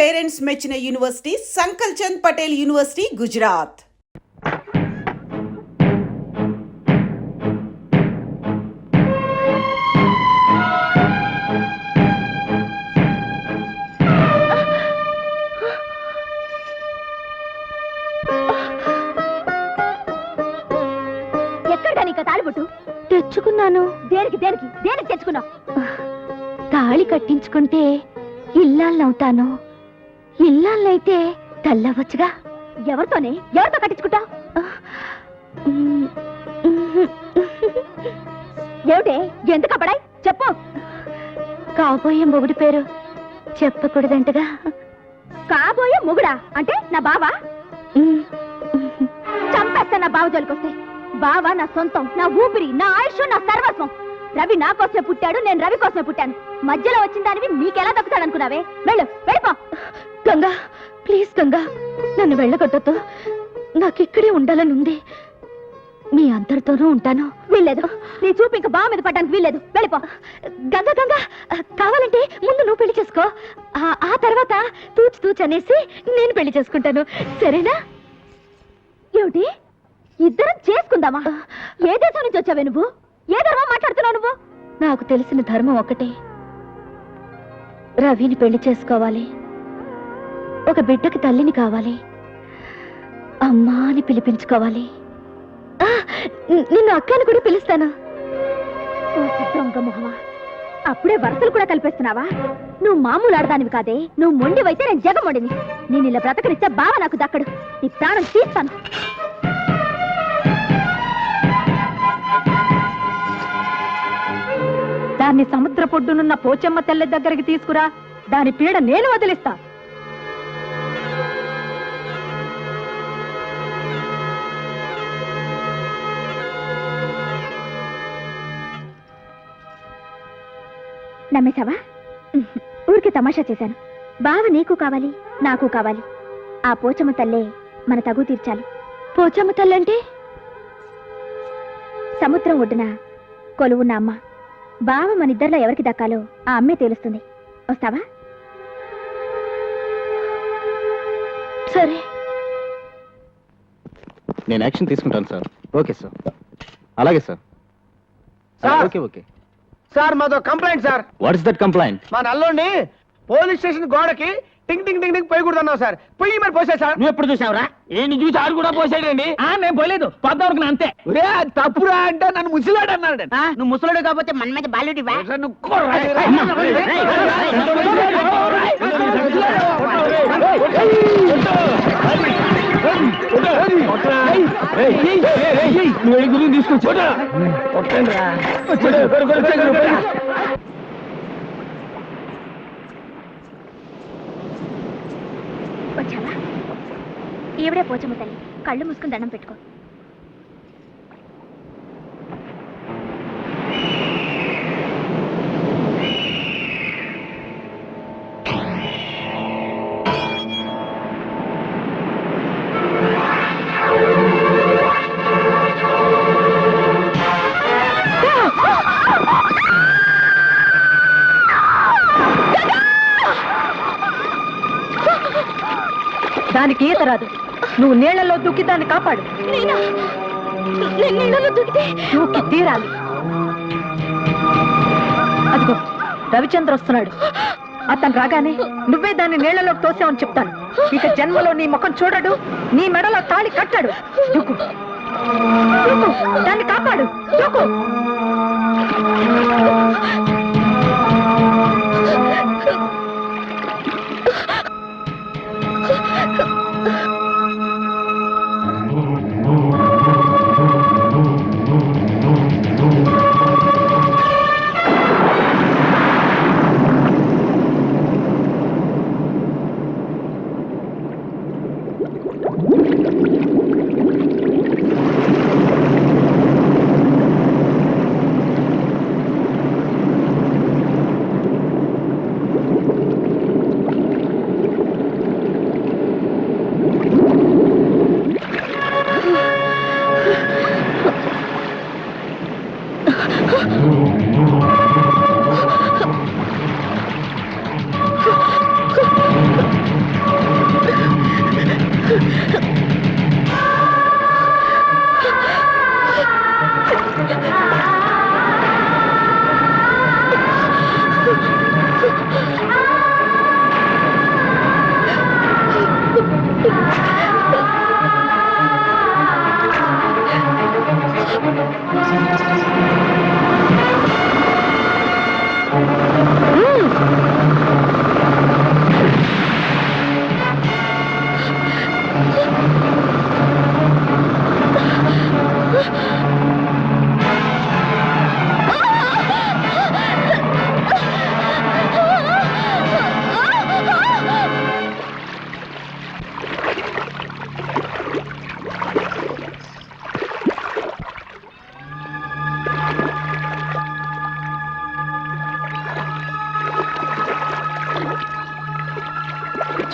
Parents మెచ్చిన university సంకల్ Chand Patel university Gujarat. తెచ్చుకున్నాను. దేనికి దేనికి దేనికి తెచ్చుకున్నావు? తాళి కట్టించుకుంటే ఇల్లాలనవుతాను. ఇల్లాలనైతే తల్లవచ్చుగా. ఎవరితో కట్టించుకుంటావు? ఏమిటే ఎందుకు అప్పడాయి? చెప్పు. కాబోయే మొగుడి పేరు చెప్పకూడదంటగా. కాబోయే మొగుడా అంటే నా బావా? చంపేస్తా నా బావ జోలికొస్తే. బావా నా సొంతం, నా ఊపిరి, నా ఆయుష్, నా సర్వస్వం. రవి నా కోసమే పుట్టాడు, నేను రవి కోసమే పుట్టాను. మధ్యలో వచ్చిన దానివి నీకెలా దక్కుతాడు అనుకున్నావే? వెళ్ళిపో. గంగా ప్లీజ్ గంగా, నన్ను వెళ్ళగొట్టొద్దు. నాకిక్కడే ఉండాలని ఉంది. మీ అందరితోనూ ఉంటాను. వీల్లేదు, నీ చూపు ఇంకా బావ మీద పడ్డానికి వీల్లేదు. వెళ్ళిపో. గంగా గంగా, కావాలంటే ముందు నువ్వు పెళ్లి చేసుకో. ఆ తర్వాత తూచు అనేసి నేను పెళ్లి చేసుకుంటాను, సరేనా? ఏమిటి ఇద్దరం చేసుకుందామా? ఏ దేశం నుంచి వచ్చావే నువ్వు? ఏ ధర్మం మాట్లాడుతున్నావు నువ్వు? నాకు తెలిసిన ధర్మం ఒకటే, రవిని పెళ్లి చేసుకోవాలి. ఒక బిడ్డకి తల్లిని కావాలి. అమ్మా అని పిలిపించుకోవాలి. నిన్ను అక్కని కూడా పిలుస్తాను. దొంగ మొహమా, అప్పుడే వరసలు కూడా కల్పిస్తున్నావా? నువ్వు మామూలు ఆడదానివి కాదే. నువ్వు మొండివైతే నేను జగమొండిని. నేను ఇలా బ్రతకనిచ్చా బావ నాకు దక్కడు. నీ ప్రాణం తీస్తాను. దాన్ని సముద్ర పొడ్డునున్న పోచమ్మ తెల్ల దగ్గరికి తీసుకురా. దాని పీడ నేను వదిలిస్తా. నమ్మేశావా? ఊరికి తమాషా చేశాను. బావ నీకు కావాలి, నాకు కావాలి. ఆ పోచమ్మ తల్లే మన తగు తీర్చాలి. పోచమ్మ తల్లంటే సముద్రం ఒడ్డున కొలువున్న అమ్మ. బావ మన ఇద్దరిలో ఎవరికి దక్కాలో ఆ అమ్మే తెలుస్తుంది. వస్తావా? సరే, నేను యాక్షన్ తీసుకుంటాను సార్. Okay sir. అలాగే సార్. ఓకే ఓకే సార్, మాతో complaint sir. What is that complaint? మా నల్లోని పోలీస్ స్టేషన్ గోడకి టింగ్ టింగ్ టింగ్ టింగ్ పోయకూడదన్నావు సార్. పొయ్యి మరి పోసా సార్. నువ్వు ఎప్పుడు చూసావురా? ఏంటి చూసి ఆడు కూడా పోసాడండి. నేను పోలేదు, పొద్దువరకు అంతే. ఒరే తప్పురా అంటే నన్ను ముసిలాడు అన్నాడు. నువ్వు ముసలుడు కాకపోతే మన మీద బాలుడివా? గురించి తీసుకొచ్చా. వచ్చావా? ఈవిడే పోచమ్మ తల్లి. కళ్ళు మూసుకుని దండం పెట్టుకో. దానికి ఈత రాదు. నువ్వు నీళ్లలో దూకి దాన్ని కాపాడు. దూకి తీరాలి. అదిగో రవిచంద్ర వస్తున్నాడు. అతను రాగానే నువ్వే దాన్ని నీళ్లలోకి తోసావని చెప్తాను. ఇక జన్మలో నీ ముఖం చూడడు, నీ మెడలో తాళి కట్టాడు. దూకు, దాన్ని కాపాడు. దూకు.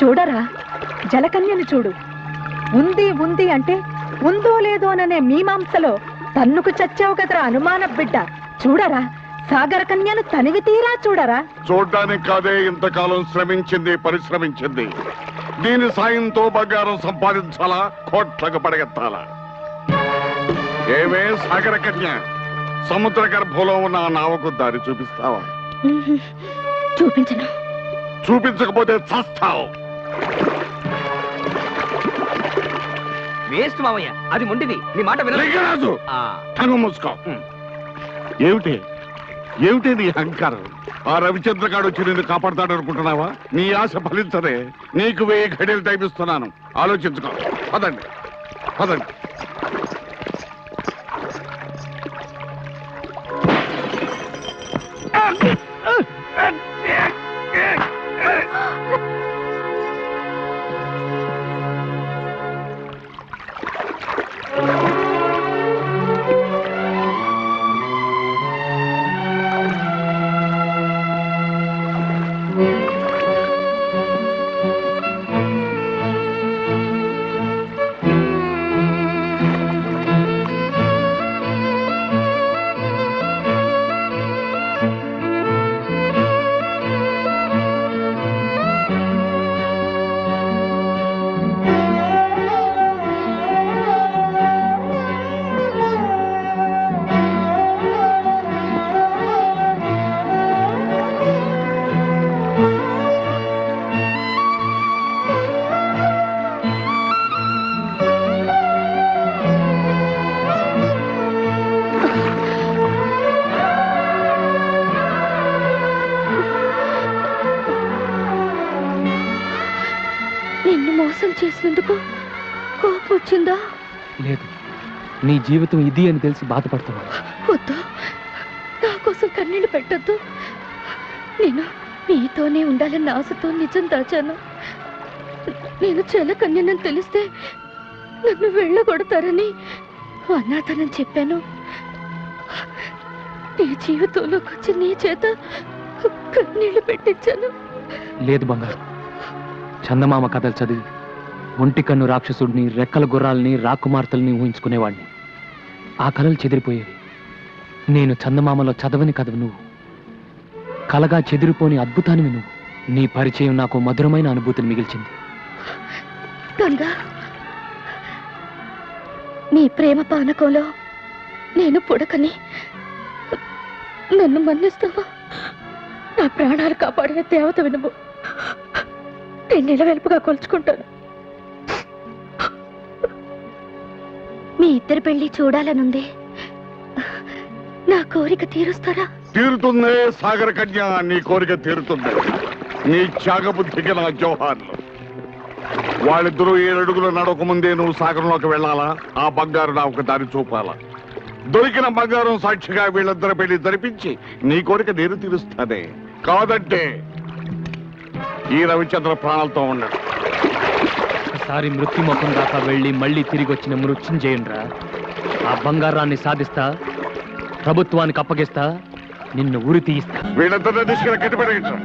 చూడరా జలకన్యని చూడు. ఉంది ఉంది అంటే ఉందో లేదో అననే మీమాంసలో తన్నుకు చచ్చావు కదరా అనుమాన బిడ్డ. చూడరా సాగర కన్యను తనివి తీరా చూడరా. చూడ్డానికి కాదే ఇంతకాలం శ్రమించింది, పరిశ్రమించింది. దీని సాయంతో బంగారం సంపాదించాలా, కోట్లకు పడగెత్తాలా? ఏమే సాగర కన్య, సముద్ర గర్భంలో ఉన్న ఆ నావకు దారి చూపిస్తావా? చూపించను. చూపించకపోతే చస్తావు. వేస్ట్ మామయ్య, అది మొండిది, నీ మాట వినదు. లింగరాజు, కన్ను మూసుకో. ఏమిటి ఏమిటి నీ అహంకారం? ఆ రవిచంద్రగాడు వచ్చి నిన్ను కాపాడతాడు అనుకుంటున్నావా? నీ ఆశ ఫలించదే. నీకు 1000 ఘడియలు టైం ఇస్తున్నాను, ఆలోచించుకో. పదండి పదండి. నిన్ను మోసం చేసినందుకు కోపం వచ్చిందా? లేదు, నీ జీవితం ఇది అని తెలిసి బాధపడుతున్నా. వద్దు, నా కోసం కన్నీళ్ళు పెట్టద్దు. నేను నీతోనే ఉండాలన్న ఆశతో నిజం దాచాను. నేను జలకన్యనని తెలిస్తే నన్ను వెళ్ళగొడతారని అనాథనని చెప్పాను. నీ జీవితంలోకి వచ్చి నీ చేత కన్నీళ్లు పెట్టించాను. లేదు బంగారు, చందమామ కథలు చదివి ఒంటి కన్ను రాక్షసుడిని, రెక్కల గుర్రాలని, రాకుమార్తెల్ని ఊహించుకునేవాడిని. ఆ కళలు చెదిరిపోయేవి. నేను చందమామలో చదవని కథవు నువ్వు, కలగా చెదిరిపోని అద్భుతానివి నువ్వు. నీ పరిచయం నాకు మధురమైన అనుభూతిని మిగిల్చింది. గంగా, నీ ప్రేమ పానకంలో నేను పుడకని నన్ను మన్నిస్తావా? నా ప్రాణాలు కాపాడే దేవత వినుము. నేను నిలవెల్పుగా కొలుచుకుంటాను. మీ ఇద్దరి పెళ్లి చూడాలనుంది. నా కోరిక తీరుస్తారా? తీరుతుందే సాగర కన్య, నీ కోరిక తీరుతుంది. నీ త్యాగబుద్ధికి నా జోహార్లు. వాళ్ళిద్దరూ 7 అడుగులు నడక ముందే నువ్వు సాగరంలోకి వెళ్ళాలా, ఆ బంగారు నాకు దారి చూపాలా. దొరికిన బంగారం సాక్షిగా వీళ్ళిద్దరు పెళ్లి జరిపించి నీ కోరిక నేను తీరుస్తానే. కాదంటే ఈ రవిచంద్ర ప్రాణాలతో ఉన్నాడు. ఒకసారి మృత్యుముఖం దాకా వెళ్ళి మళ్ళీ తిరిగి వచ్చిన మృత్యుంజయునిరా. ఆ బంగారాన్ని సాధిస్తా, ప్రభుత్వానికి అప్పగిస్తా, నిన్ను ఉరి తీస్తా. వీళ్ళిద్దరిని తీసుకుని కట్టిపెట్టగట్రా.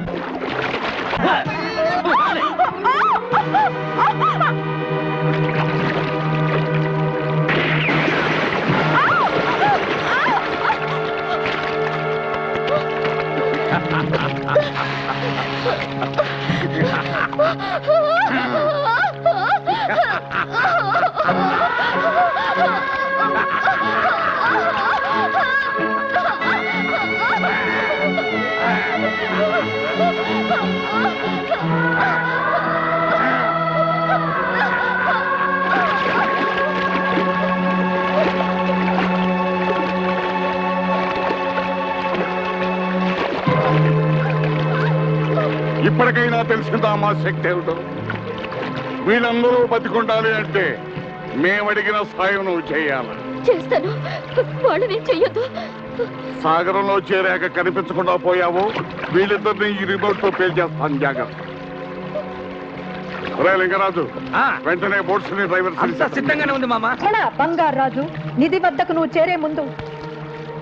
ఇప్పటికైనా తెలిసిందా మా శక్తి ఏమిటో? వీళ్ళందరూ బతికుండాలి అంటే మేమడిగిన సాయం నువ్వు చేయాలి. చేస్తాను. వాళ్ళని చెయ్యొద్దు. సాగరంలో చేరాక కనిపించకుండా పోయావు, వీళ్ళిద్దరిని ఈ రిమోట్ తో పేల్చేస్తాను. జాగ్రత్త. రే లింగరాజు, వెంటనే బోట్స్ ని డ్రైవర్ సిద్ధంగానే ఉంది మామ. బంగారు రాజు, నిధి వద్దకు నువ్వు చేరే ముందు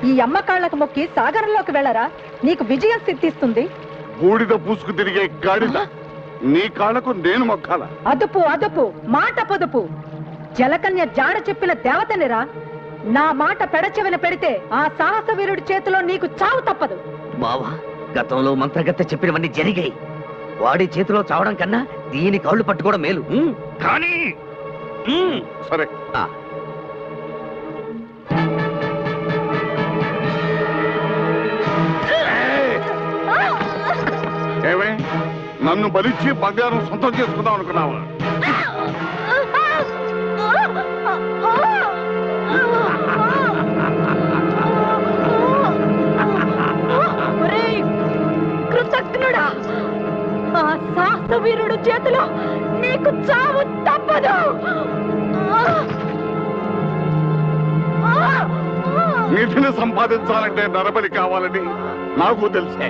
ఈ అమ్మ కాళ్ళకు మొక్కి సాగరంలోకి వెళ్ళరా, నీకు విజయం సిద్ధిస్తుంది. బూడిద పూసుకు తిరిగే గాడిద, నీ కాళ్ళకు నేను మొక్కాల. అదుపు అదుపు, మాట పొదుపు. జలకన్య జాడ చెప్పిన దేవతనిరా. నా మాట పెడచెవిన పెడితే ఆ సాహస వీరుడి చేతిలో నీకు చావు తప్పదు. బావా, గతంలో మంత్రగత్తె చెప్పినవన్నీ జరిగాయి. వాడి చేతిలో చావడం కన్నా దీని కాళ్ళు పట్టుకోవడం మేలు. కానీ సరే, ఆ, ఏమే నన్ను బలిచ్చి బంగారం సొంతం చేసుకుందాం అనుకున్నావా? ఒరేయ్, కృతజ్ఞుడా, ఆ సాహస వీరుడు చేతిలో నీకు చావు తప్పదు. నిధిని సంపాదించాలంటే నరబలి కావాలని నాకు తెలిసే.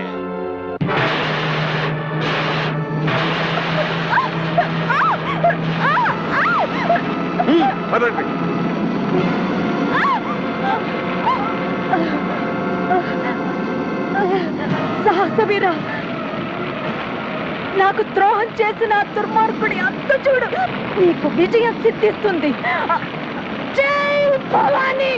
పదండి. సాహసవీర, నాకు ద్రోహం చేసిన ఆ దుర్మార్గుడి అంత చూడు. నీకు విజయం సిద్ధిస్తుంది. జై భవానీ.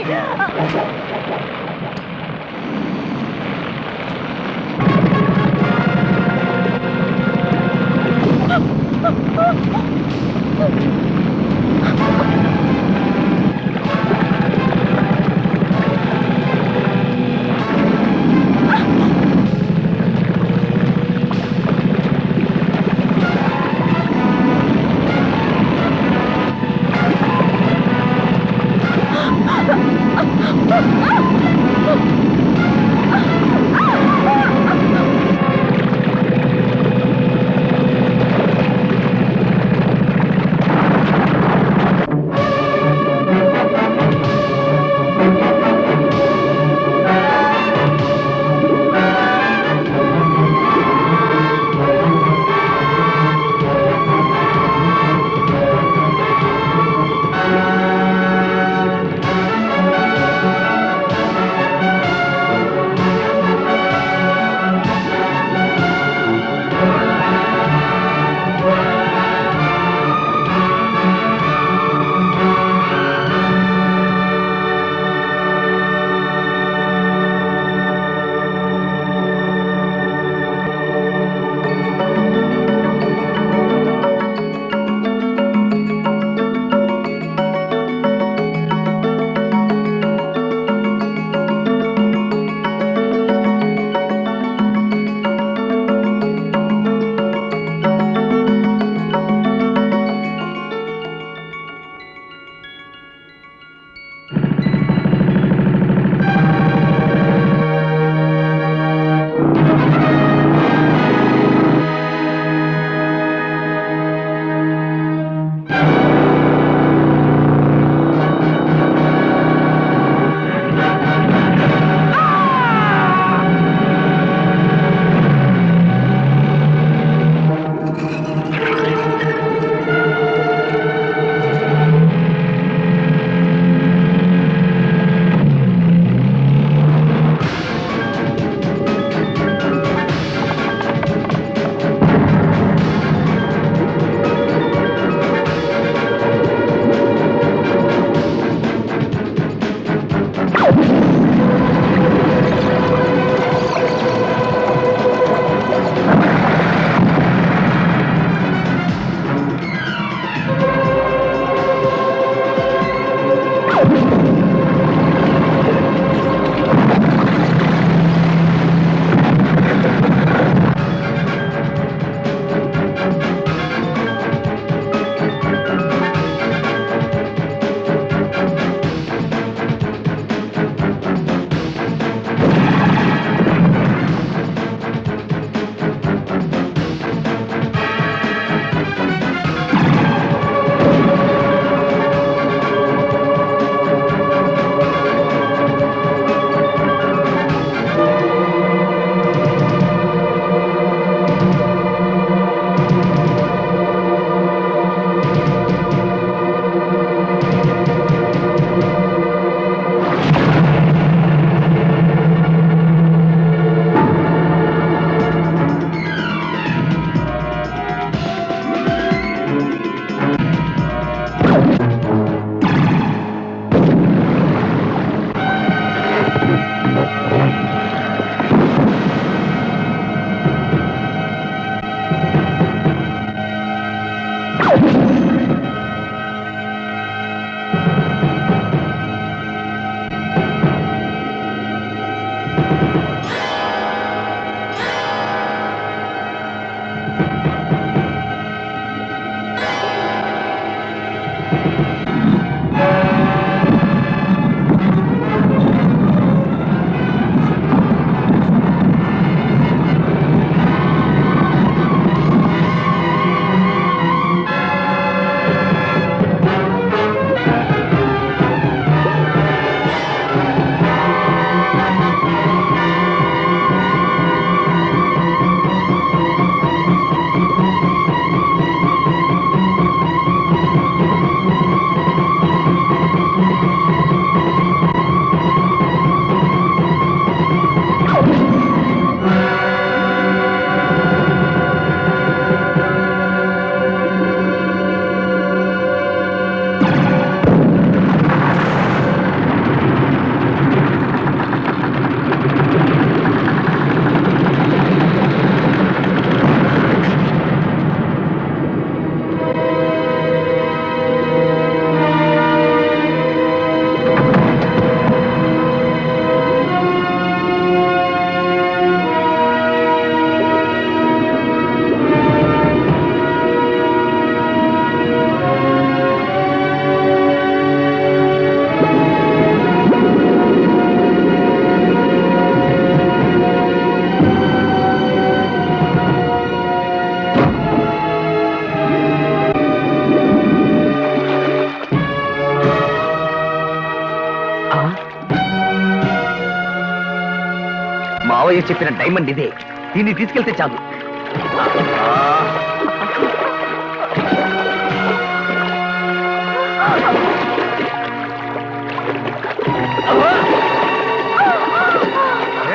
చెప్పిన డైమండ్ ఇదే. దీన్ని తీసుకెళ్తే చాలు.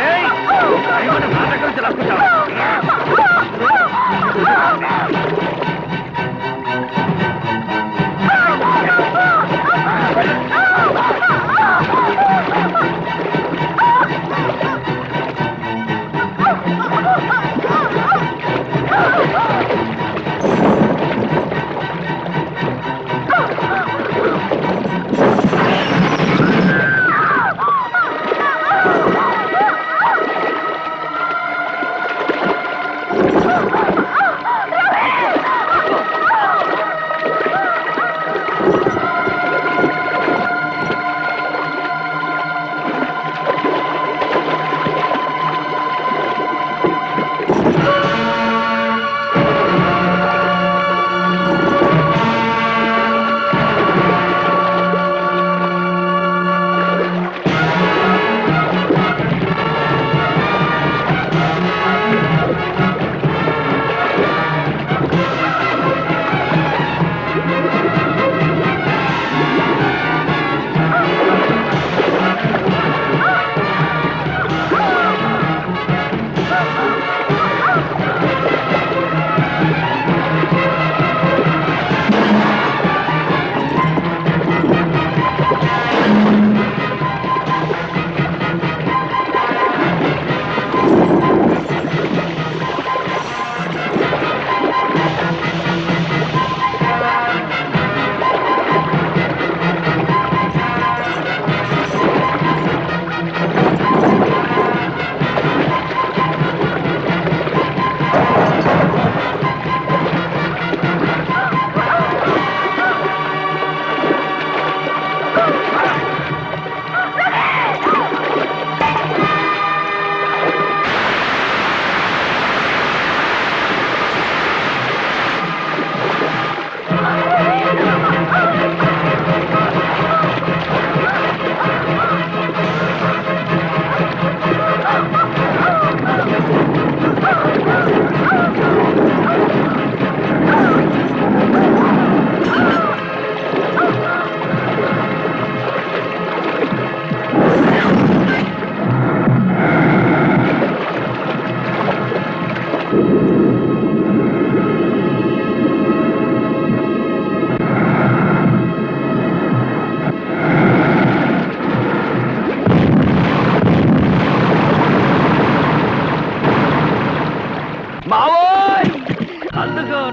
ఏయ్! డైమండ్ నా దగ్గర నుంచి లాక్కుంటావా?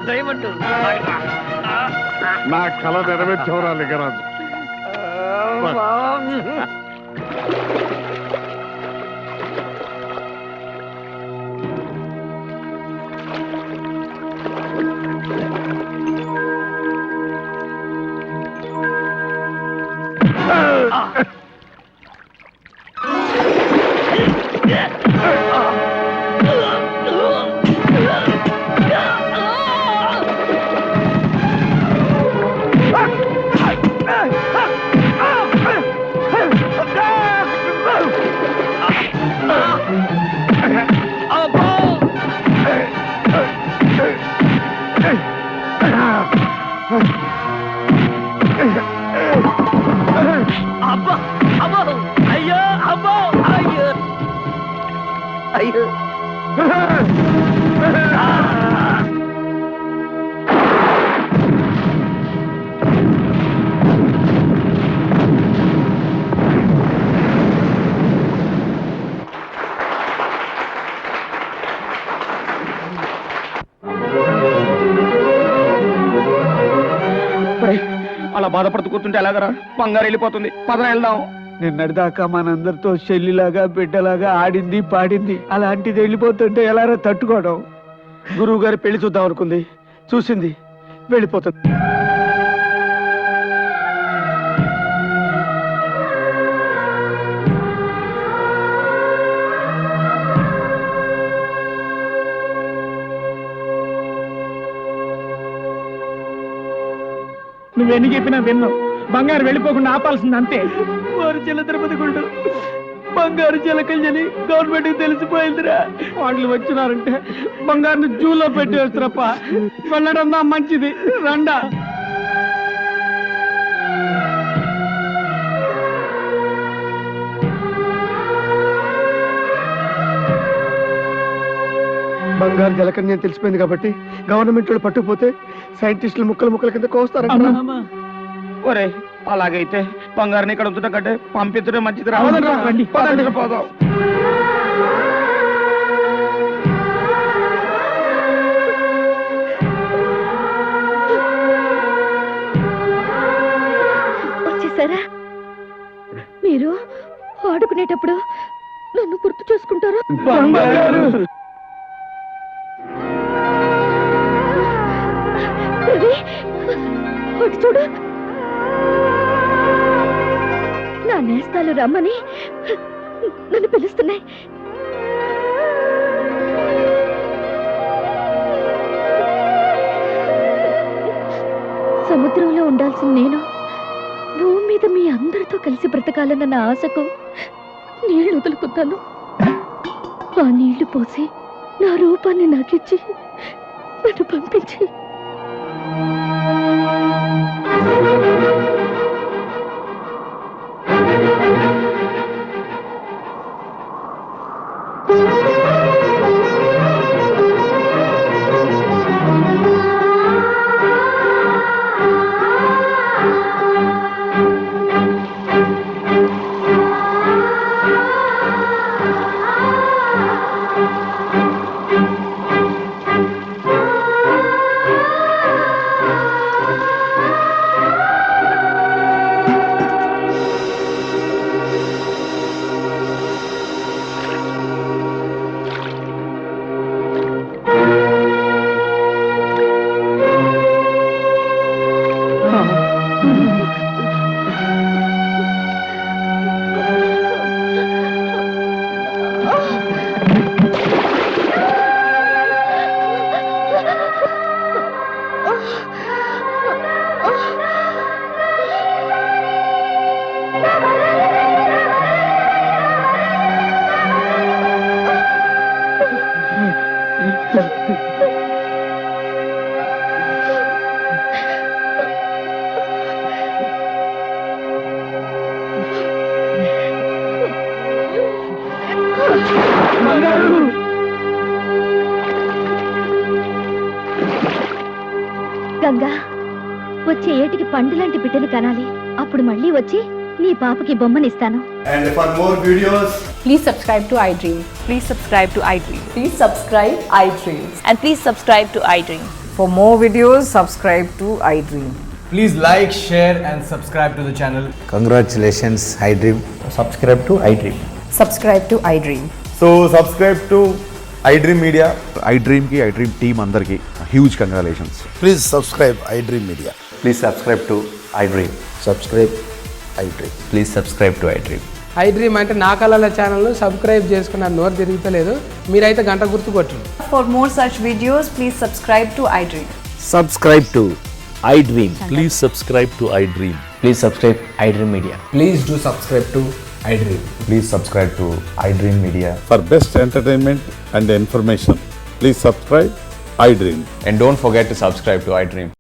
డైమండ్ నా కళ నెరవేర్చవరా లింగరాజు. అబ్బా అమ్మో అయ్యో అమ్మో అయ్యో అయ్యో అలా బాధపడుతూ కూర్చుంటే ఎలాగరా? బంగారు వెళ్ళిపోతుంది. పదన వెళ్దాం. నిన్నటిదాకా మనందరితో చెల్లిలాగా బిడ్డలాగా ఆడింది పాడింది, అలాంటిది వెళ్ళిపోతుంటే ఎలారా తట్టుకోవడం? గురువు గారి పెళ్లి చూద్దాం అనుకుంది, చూసింది, వెళ్ళిపోతుంది. నువ్వెన్ని చెప్పినా విన్నావు. బంగారు వెళ్ళిపోకుండా ఆపాల్సింది అంతే. వారు చిల్ల తిరుపతి గుళ్ళు బంగారు చిలకల్ని గవర్నమెంట్ తెలిసిపోయిందిరా. వాళ్ళు వచ్చినారంటే బంగారుని జూలో పెట్టేస్తారప్ప. వెళ్ళడం దా మంచిది, రండా. బంగారు జలకన్య తెలిసిపోయింది కాబట్టి గవర్నమెంట్ వాళ్ళు పట్టుకుపోతే సైంటిస్టులు ముక్కలు ముక్కల కింద కోస్తారంట. ఒరే అలాగైతే బంగారుని ఇక్కడ ఉంచడం కంటే పంపించడం మంచిది. రావద్దు, పోదాం. వచ్చేసారా? మీరు ఆడుకునేటప్పుడు నన్ను గుర్తు చేసుకుంటారా? రవి, అటు చూడు, నా నేస్తాలు రమ్మని నన్ను పిలుస్తున్నాయి. సముద్రంలో ఉండాల్సిన నేను భూమి మీద మీ అందరితో కలిసి బ్రతకాలన్న నా ఆశకు నీళ్లు వదులుకున్నాను. ఆ నీళ్లు పోసి నా రూపాన్ని నాకిచ్చి నన్ను పంపించి గంగా, వచ్చే ఏటికి పండు లాంటి బిడ్డను కనాలి. అప్పుడు మళ్ళీ వచ్చి నీ పాపకి బొమ్మనిస్తాను. And for more videos, Please subscribe to iDream. Please subscribe to iDream. Please subscribe iDream. And please subscribe to iDream. For more videos, subscribe to iDream. please like, share and subscribe to the channel. Congratulations iDream. Subscribe to iDream. Subscribe to iDream. So subscribe to iDream Media. iDream కి iDream team అందరికి huge congratulations. Please subscribe iDream media. Please subscribe to iDream. Subscribe iDream. Please subscribe to iDream. iDream అంటే నా కళల ఛానల్ను subscribe చేసుకున్న నోరు తిరుగుతలేదు. మీరైతే గంట గుర్తు కొట్టండి. For more such videos, please subscribe to iDream. Subscribe to iDream. Please subscribe to iDream. Please subscribe iDream Media. Please do subscribe to iDream. Please subscribe to iDream media. For best entertainment and information please subscribe iDream. And don't forget to subscribe to iDream.